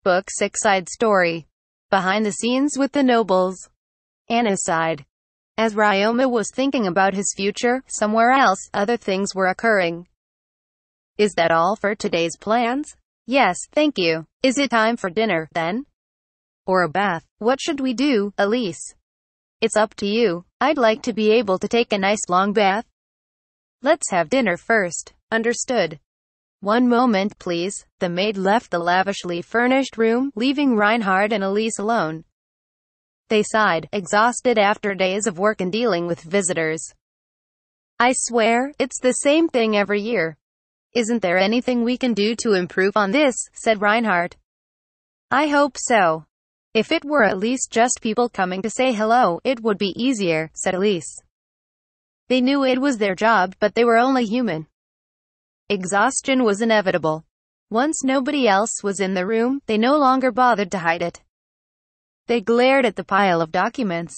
Book 6 Side Story. Behind the scenes with the nobles. Anna sighed. As Ryoma was thinking about his future, somewhere else, other things were occurring. Is that all for today's plans? Yes, thank you. Is it time for dinner, then? Or a bath? What should we do, Elise? It's up to you. I'd like to be able to take a nice long bath. Let's have dinner first. Understood. One moment, please. The maid left the lavishly furnished room, leaving Reinhard and Elise alone. They sighed, exhausted after days of work and dealing with visitors. I swear, it's the same thing every year. Isn't there anything we can do to improve on this? Said Reinhard. I hope so. If it were at least just people coming to say hello, it would be easier, said Elise. They knew it was their job, but they were only human. Exhaustion was inevitable. Once nobody else was in the room, they no longer bothered to hide it. They glared at the pile of documents.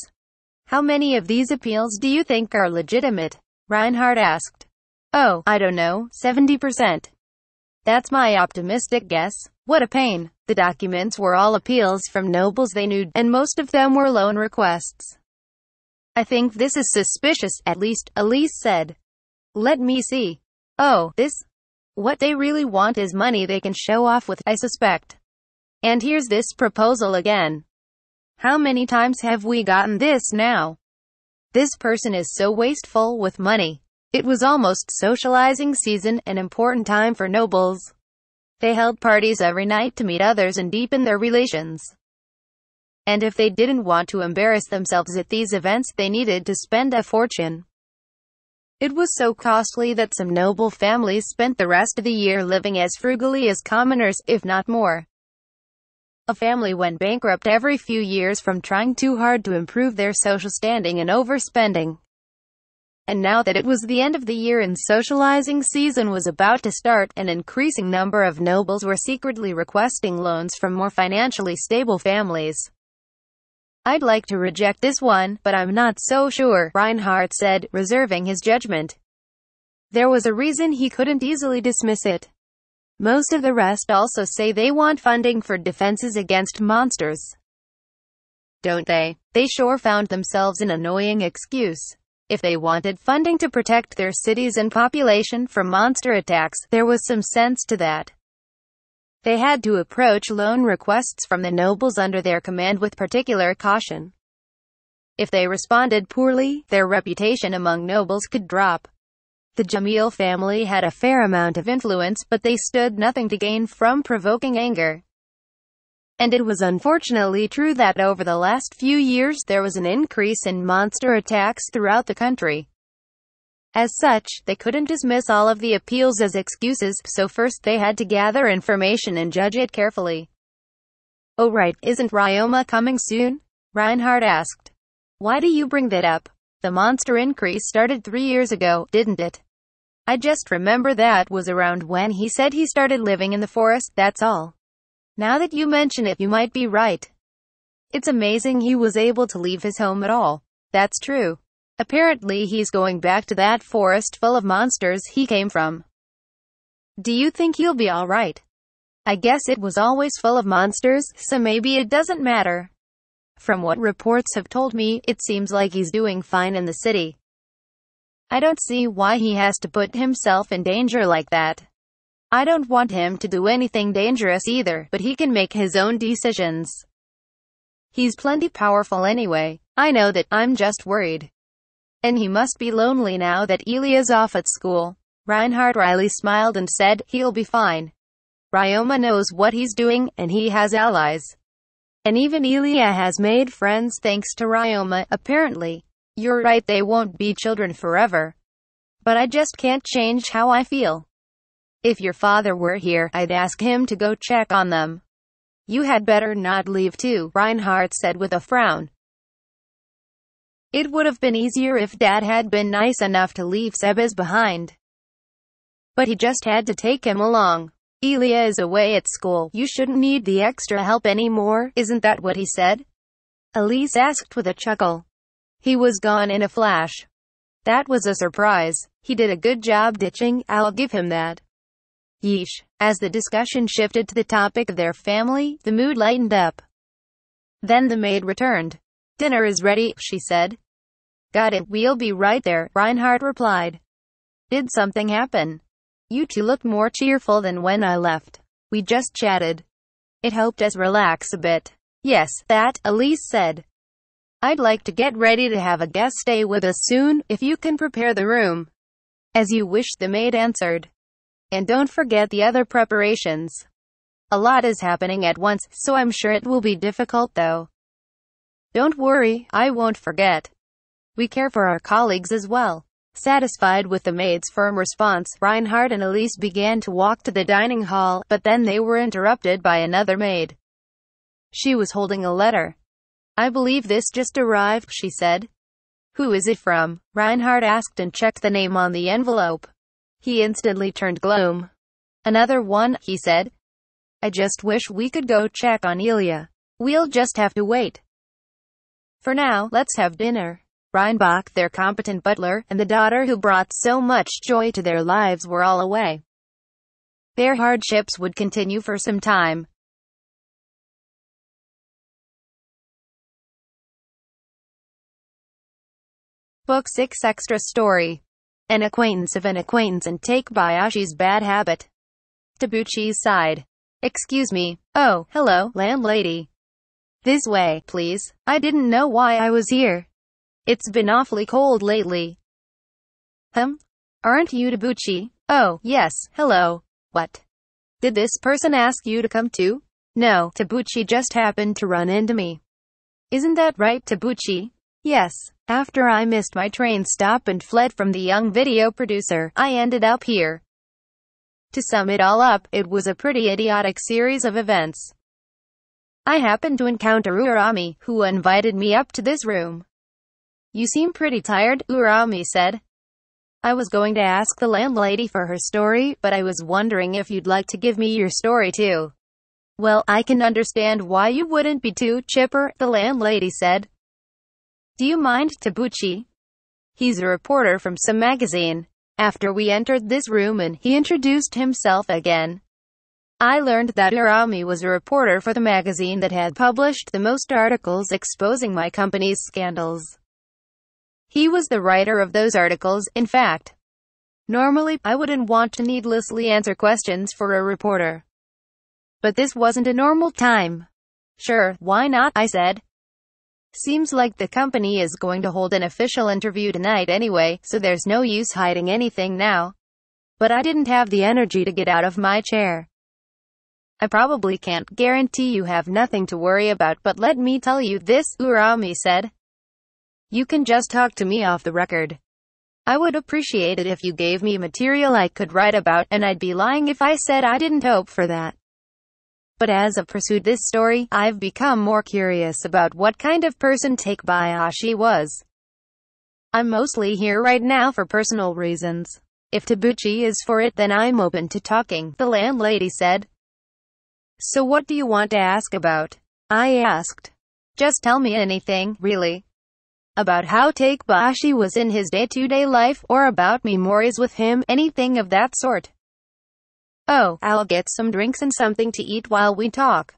How many of these appeals do you think are legitimate? Reinhard asked. Oh, I don't know, 70%. That's my optimistic guess. What a pain. The documents were all appeals from nobles they knew, and most of them were loan requests. I think this is suspicious, at least, Elise said. Let me see. Oh, this? What they really want is money they can show off with, I suspect. And here's this proposal again. How many times have we gotten this now? This person is so wasteful with money. It was almost socializing season, an important time for nobles. They held parties every night to meet others and deepen their relations. And if they didn't want to embarrass themselves at these events, they needed to spend a fortune. It was so costly that some noble families spent the rest of the year living as frugally as commoners, if not more. A family went bankrupt every few years from trying too hard to improve their social standing and overspending. And now that it was the end of the year and socializing season was about to start, an increasing number of nobles were secretly requesting loans from more financially stable families. I'd like to reject this one, but I'm not so sure, Reinhard said, reserving his judgment. There was a reason he couldn't easily dismiss it. Most of the rest also say they want funding for defenses against monsters. Don't they? They sure found themselves an annoying excuse. If they wanted funding to protect their cities and population from monster attacks, there was some sense to that. They had to approach loan requests from the nobles under their command with particular caution. If they responded poorly, their reputation among nobles could drop. The Jamil family had a fair amount of influence, but they stood nothing to gain from provoking anger. And it was unfortunately true that over the last few years there was an increase in monster attacks throughout the country. As such, they couldn't dismiss all of the appeals as excuses, so first they had to gather information and judge it carefully. Oh right, isn't Ryoma coming soon? Reinhard asked. Why do you bring that up? The monster increase started 3 years ago, didn't it? I just remember that was around when he said he started living in the forest, that's all. Now that you mention it, you might be right. It's amazing he was able to leave his home at all. That's true. Apparently he's going back to that forest full of monsters he came from. Do you think he'll be alright? I guess it was always full of monsters, so maybe it doesn't matter. From what reports have told me, it seems like he's doing fine in the city. I don't see why he has to put himself in danger like that. I don't want him to do anything dangerous either, but he can make his own decisions. He's plenty powerful anyway. I know that. I'm just worried. And he must be lonely now that Ilya's off at school. Reinhard wryly smiled and said, he'll be fine. Ryoma knows what he's doing, and he has allies. And even Ilya has made friends thanks to Ryoma, apparently. You're right, they won't be children forever. But I just can't change how I feel. If your father were here, I'd ask him to go check on them. You had better not leave too, Reinhard said with a frown. It would have been easier if Dad had been nice enough to leave Sebas behind. But he just had to take him along. Ilya is away at school. You shouldn't need the extra help anymore, isn't that what he said? Elise asked with a chuckle. He was gone in a flash. That was a surprise. He did a good job ditching, I'll give him that. Yeesh. As the discussion shifted to the topic of their family, the mood lightened up. Then the maid returned. "Dinner is ready," she said. "Got it, we'll be right there," Reinhardt replied. "Did something happen? You two looked more cheerful than when I left." "We just chatted. It helped us relax a bit." "Yes, that," Elise said. "I'd like to get ready to have a guest stay with us soon, if you can prepare the room." "As you wish," the maid answered. "And don't forget the other preparations. A lot is happening at once, so I'm sure it will be difficult though." "Don't worry, I won't forget. We care for our colleagues as well." Satisfied with the maid's firm response, Reinhardt and Elise began to walk to the dining hall, but then they were interrupted by another maid. She was holding a letter. "I believe this just arrived," she said. "Who is it from?" Reinhardt asked and checked the name on the envelope. He instantly turned gloom. "Another one," he said. "I just wish we could go check on Ilya. We'll just have to wait. For now, let's have dinner." Reinbach, their competent butler, and the daughter who brought so much joy to their lives were all away. Their hardships would continue for some time. Book 6 Extra Story. An acquaintance of an acquaintance and Takebayashi's bad habit. Tabuchi's sighed. "Excuse me." "Oh, hello, landlady. This way, please. I didn't know why I was here. It's been awfully cold lately." Aren't you Tabuchi?" "Oh, yes, hello. What? Did this person ask you to come too?" "No, Tabuchi just happened to run into me." "Isn't that right, Tabuchi?" "Yes. After I missed my train stop and fled from the young video producer, I ended up here." To sum it all up, it was a pretty idiotic series of events. I happened to encounter Urami, who invited me up to this room. "You seem pretty tired," Urami said. "I was going to ask the landlady for her story, but I was wondering if you'd like to give me your story too." "Well, I can understand why you wouldn't be too chipper," the landlady said. "Do you mind, Tabuchi? He's a reporter from some magazine." After we entered this room and he introduced himself again, I learned that Urami was a reporter for the magazine that had published the most articles exposing my company's scandals. He was the writer of those articles, in fact. Normally, I wouldn't want to needlessly answer questions for a reporter. But this wasn't a normal time. "Sure, why not?" I said. "Seems like the company is going to hold an official interview tonight anyway, so there's no use hiding anything now." But I didn't have the energy to get out of my chair. "I probably can't guarantee you have nothing to worry about, but let me tell you this," Urami said. "You can just talk to me off the record. I would appreciate it if you gave me material I could write about, and I'd be lying if I said I didn't hope for that. But as I've pursued this story, I've become more curious about what kind of person Takebayashi was. I'm mostly here right now for personal reasons. If Tabuchi is for it, then I'm open to talking," the landlady said. "So what do you want to ask about?" I asked. "Just tell me anything, really. About how Takebayashi was in his day-to-day life, or about memories with him, anything of that sort." "Oh, I'll get some drinks and something to eat while we talk."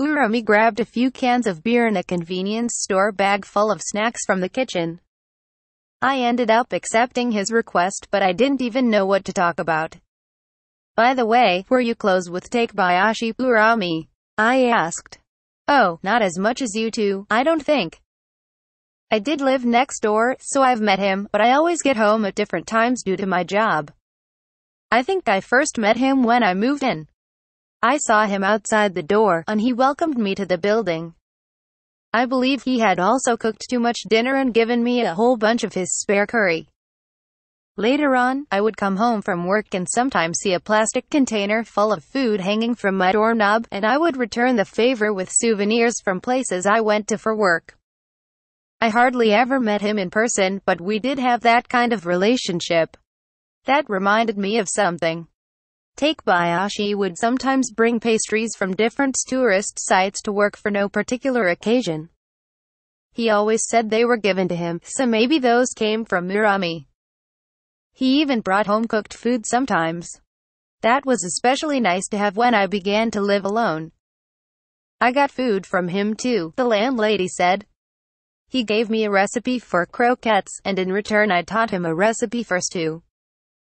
Urami grabbed a few cans of beer and a convenience store bag full of snacks from the kitchen. I ended up accepting his request, but I didn't even know what to talk about. "By the way, were you close with Takebayashi, Urami?" I asked. "Oh, not as much as you two, I don't think. I did live next door, so I've met him, but I always get home at different times due to my job. I think I first met him when I moved in. I saw him outside the door, and he welcomed me to the building. I believe he had also cooked too much dinner and given me a whole bunch of his spare curry. Later on, I would come home from work and sometimes see a plastic container full of food hanging from my doorknob, and I would return the favor with souvenirs from places I went to for work. I hardly ever met him in person, but we did have that kind of relationship. That reminded me of something. Takebayashi would sometimes bring pastries from different tourist sites to work for no particular occasion. He always said they were given to him, so maybe those came from Urami. He even brought home cooked food sometimes. That was especially nice to have when I began to live alone. I got food from him too, the landlady said. He gave me a recipe for croquettes, and in return I taught him a recipe for stew.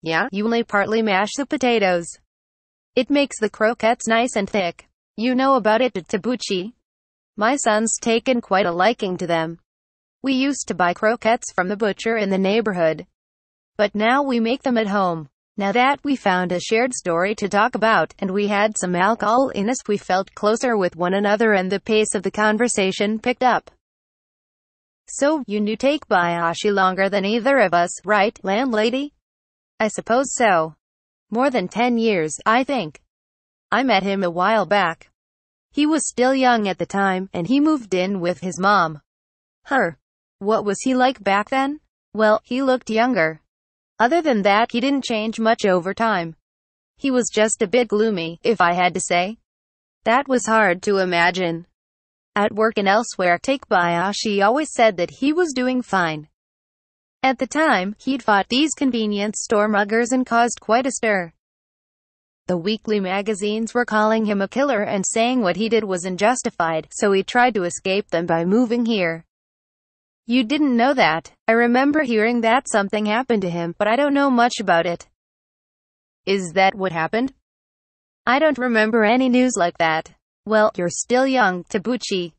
Yeah, you only partly mash the potatoes. It makes the croquettes nice and thick. You know about it, Tabuchi? My son's taken quite a liking to them. We used to buy croquettes from the butcher in the neighborhood. But now we make them at home. Now that we found a shared story to talk about, and we had some alcohol in us, we felt closer with one another and the pace of the conversation picked up. So, you knew Takebayashi longer than either of us, right, landlady? I suppose so. More than 10 years, I think. I met him a while back. He was still young at the time, and he moved in with his mom. What was he like back then? Well, he looked younger. Other than that, he didn't change much over time. He was just a bit gloomy, if I had to say. That was hard to imagine. At work and elsewhere, Takebayashi always said that he was doing fine. At the time, he'd fought these convenience store muggers and caused quite a stir. The weekly magazines were calling him a killer and saying what he did was unjustified, so he tried to escape them by moving here. You didn't know that? I remember hearing that something happened to him, but I don't know much about it. Is that what happened? I don't remember any news like that. Well, you're still young, Tabuchi.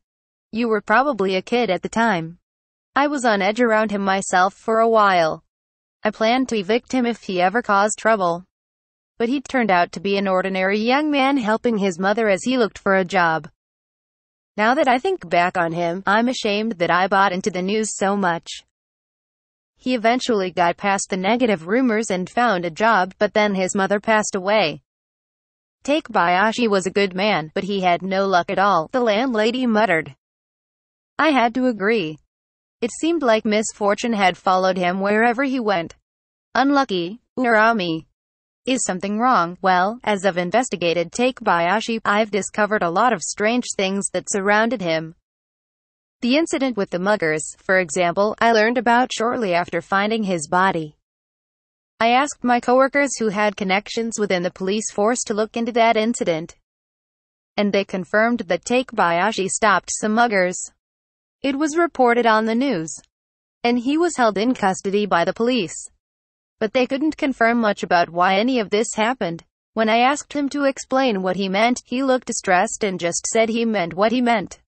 You were probably a kid at the time. I was on edge around him myself for a while. I planned to evict him if he ever caused trouble. But he turned out to be an ordinary young man helping his mother as he looked for a job. Now that I think back on him, I'm ashamed that I bought into the news so much. He eventually got past the negative rumors and found a job, but then his mother passed away. Takebayashi was a good man, but he had no luck at all, the landlady muttered. I had to agree. It seemed like misfortune had followed him wherever he went. Unlucky, Urami. Is something wrong? Well, as I've investigated Takebayashi, I've discovered a lot of strange things that surrounded him. The incident with the muggers, for example, I learned about shortly after finding his body. I asked my coworkers who had connections within the police force to look into that incident. And they confirmed that Takebayashi stopped some muggers. It was reported on the news. And he was held in custody by the police. But they couldn't confirm much about why any of this happened. When I asked him to explain what he meant, he looked distressed and just said he meant what he meant.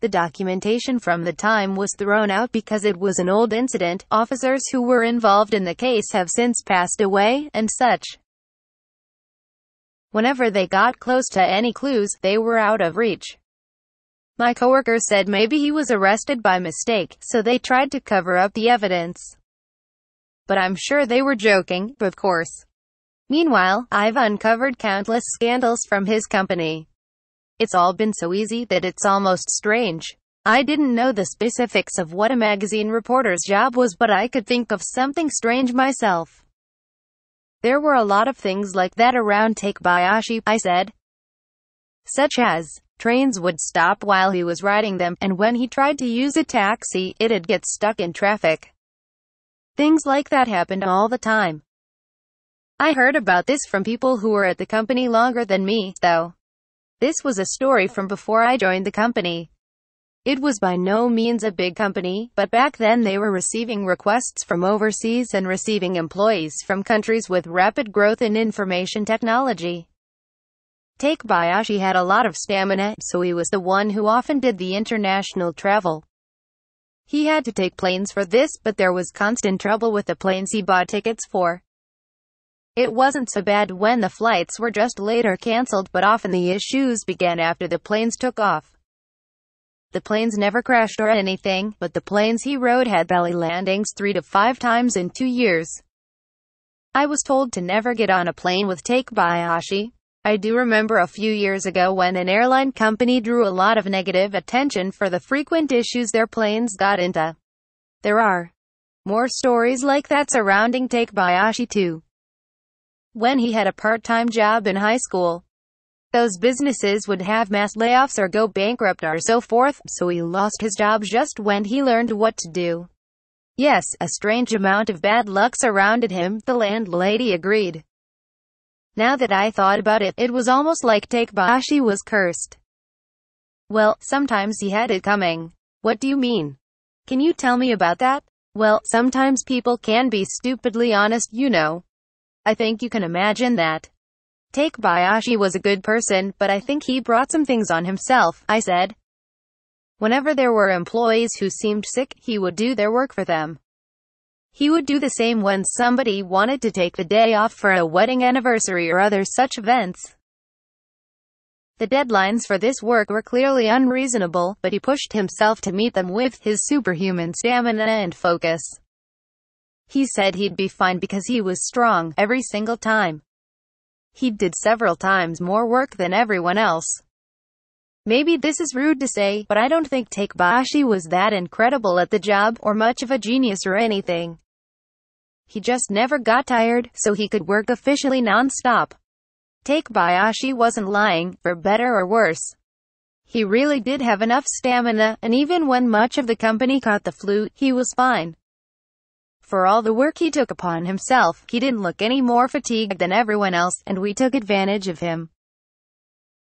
The documentation from the time was thrown out because it was an old incident. Officers who were involved in the case have since passed away, and such. Whenever they got close to any clues, they were out of reach. My coworker said maybe he was arrested by mistake, so they tried to cover up the evidence. But I'm sure they were joking, of course. Meanwhile, I've uncovered countless scandals from his company. It's all been so easy that it's almost strange. I didn't know the specifics of what a magazine reporter's job was, but I could think of something strange myself. There were a lot of things like that around Takebayashi, I said. Such as, trains would stop while he was riding them, and when he tried to use a taxi, it'd get stuck in traffic. Things like that happened all the time. I heard about this from people who were at the company longer than me, though. This was a story from before I joined the company. It was by no means a big company, but back then they were receiving requests from overseas and receiving employees from countries with rapid growth in information technology. Takebayashi had a lot of stamina, so he was the one who often did the international travel. He had to take planes for this, but there was constant trouble with the planes he bought tickets for. It wasn't so bad when the flights were just later cancelled, but often the issues began after the planes took off. The planes never crashed or anything, but the planes he rode had belly landings 3 to 5 times in 2 years. I was told to never get on a plane with Takebayashi. I do remember a few years ago when an airline company drew a lot of negative attention for the frequent issues their planes got into. There are more stories like that surrounding Takebayashi too. When he had a part-time job in high school, those businesses would have mass layoffs or go bankrupt or so forth, so he lost his job just when he learned what to do. Yes, a strange amount of bad luck surrounded him, the landlady agreed. Now that I thought about it, it was almost like Takebayashi was cursed. Well, sometimes he had it coming. What do you mean? Can you tell me about that? Well, sometimes people can be stupidly honest, you know. I think you can imagine that. Takebayashi was a good person, but I think he brought some things on himself, I said. Whenever there were employees who seemed sick, he would do their work for them. He would do the same when somebody wanted to take the day off for a wedding anniversary or other such events. The deadlines for this work were clearly unreasonable, but he pushed himself to meet them with his superhuman stamina and focus. He said he'd be fine because he was strong, every single time. He did several times more work than everyone else. Maybe this is rude to say, but I don't think Takebayashi was that incredible at the job, or much of a genius or anything. He just never got tired, so he could work officially non-stop. Takebayashi wasn't lying, for better or worse. He really did have enough stamina, and even when much of the company caught the flu, he was fine. For all the work he took upon himself, he didn't look any more fatigued than everyone else, and we took advantage of him.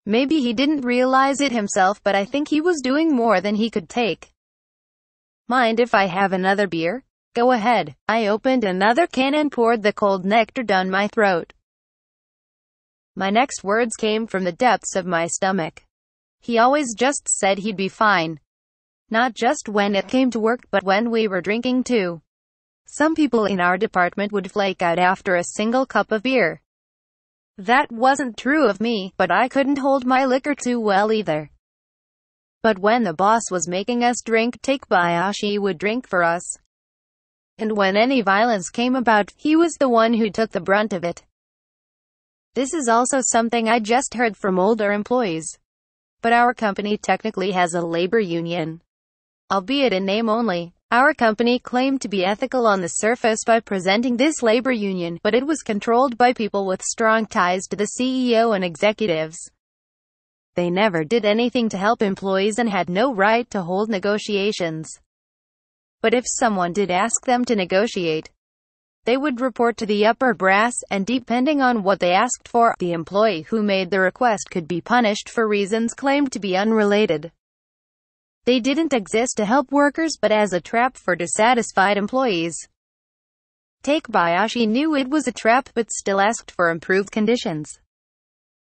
Maybe he didn't realize it himself, but I think he was doing more than he could take. Mind if I have another beer? Go ahead. I opened another can and poured the cold nectar down my throat. My next words came from the depths of my stomach. He always just said he'd be fine. Not just when it came to work, but when we were drinking too. Some people in our department would flake out after a single cup of beer. That wasn't true of me, but I couldn't hold my liquor too well either. But when the boss was making us drink, Takebayashi would drink for us. And when any violence came about, he was the one who took the brunt of it. This is also something I just heard from older employees. But our company technically has a labor union. Albeit in name only. Our company claimed to be ethical on the surface by presenting this labor union, but it was controlled by people with strong ties to the CEO and executives. They never did anything to help employees and had no right to hold negotiations. But if someone did ask them to negotiate, they would report to the upper brass, and depending on what they asked for, the employee who made the request could be punished for reasons claimed to be unrelated. They didn't exist to help workers, but as a trap for dissatisfied employees. Takebayashi knew it was a trap, but still asked for improved conditions.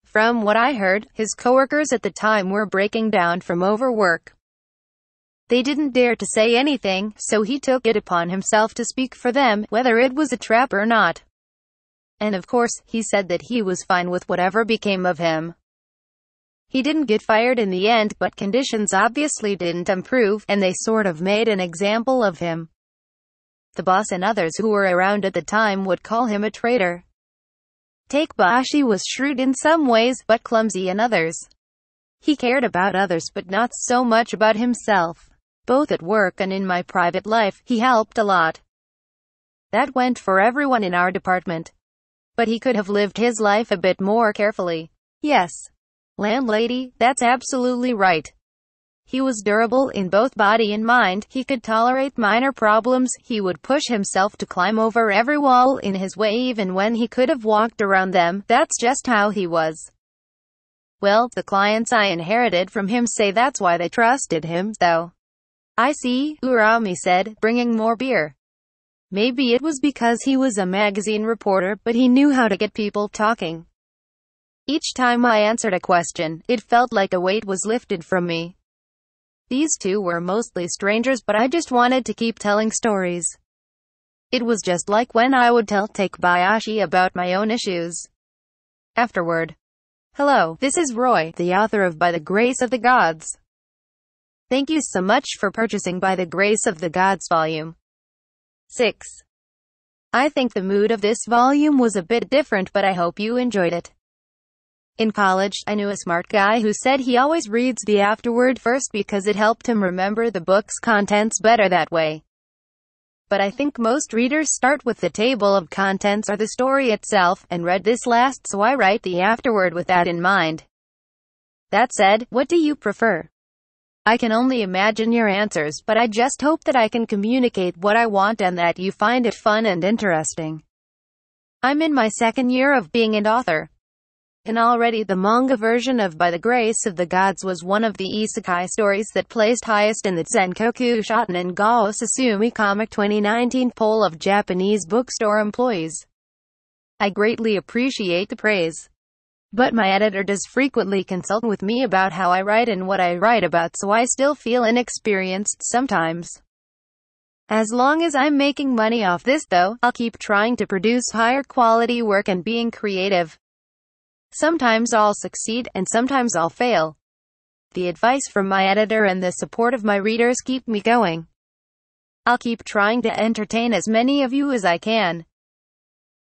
From what I heard, his coworkers at the time were breaking down from overwork. They didn't dare to say anything, so he took it upon himself to speak for them, whether it was a trap or not. And of course, he said that he was fine with whatever became of him. He didn't get fired in the end, but conditions obviously didn't improve, and they sort of made an example of him. The boss and others who were around at the time would call him a traitor. Takebayashi was shrewd in some ways, but clumsy in others. He cared about others, but not so much about himself. Both at work and in my private life, he helped a lot. That went for everyone in our department. But he could have lived his life a bit more carefully. Yes. Landlady, that's absolutely right. He was durable in both body and mind. He could tolerate minor problems. He would push himself to climb over every wall in his way even when he could have walked around them. That's just how he was. Well, the clients I inherited from him say that's why they trusted him, though. I see, Urami said, bringing more beer. Maybe it was because he was a magazine reporter, but he knew how to get people talking. Each time I answered a question, it felt like a weight was lifted from me. These two were mostly strangers, but I just wanted to keep telling stories. It was just like when I would tell Takebayashi about my own issues. Afterward. Hello, this is Roy, the author of By the Grace of the Gods. Thank you so much for purchasing By the Grace of the Gods Volume 6. I think the mood of this volume was a bit different, but I hope you enjoyed it. In college, I knew a smart guy who said he always reads the afterword first because it helped him remember the book's contents better that way. But I think most readers start with the table of contents or the story itself, and read this last, so I write the afterword with that in mind. That said, what do you prefer? I can only imagine your answers, but I just hope that I can communicate what I want and that you find it fun and interesting. I'm in my second year of being an author. And already the manga version of By the Grace of the Gods was one of the isekai stories that placed highest in the Zenkoku Shoten Gao Sasumi Comic 2019 poll of Japanese bookstore employees. I greatly appreciate the praise. But my editor does frequently consult with me about how I write and what I write about, so I still feel inexperienced sometimes. As long as I'm making money off this though, I'll keep trying to produce higher quality work and being creative. Sometimes I'll succeed, and sometimes I'll fail. The advice from my editor and the support of my readers keep me going. I'll keep trying to entertain as many of you as I can.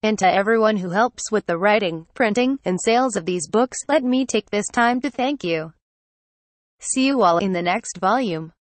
And to everyone who helps with the writing, printing, and sales of these books, let me take this time to thank you. See you all in the next volume.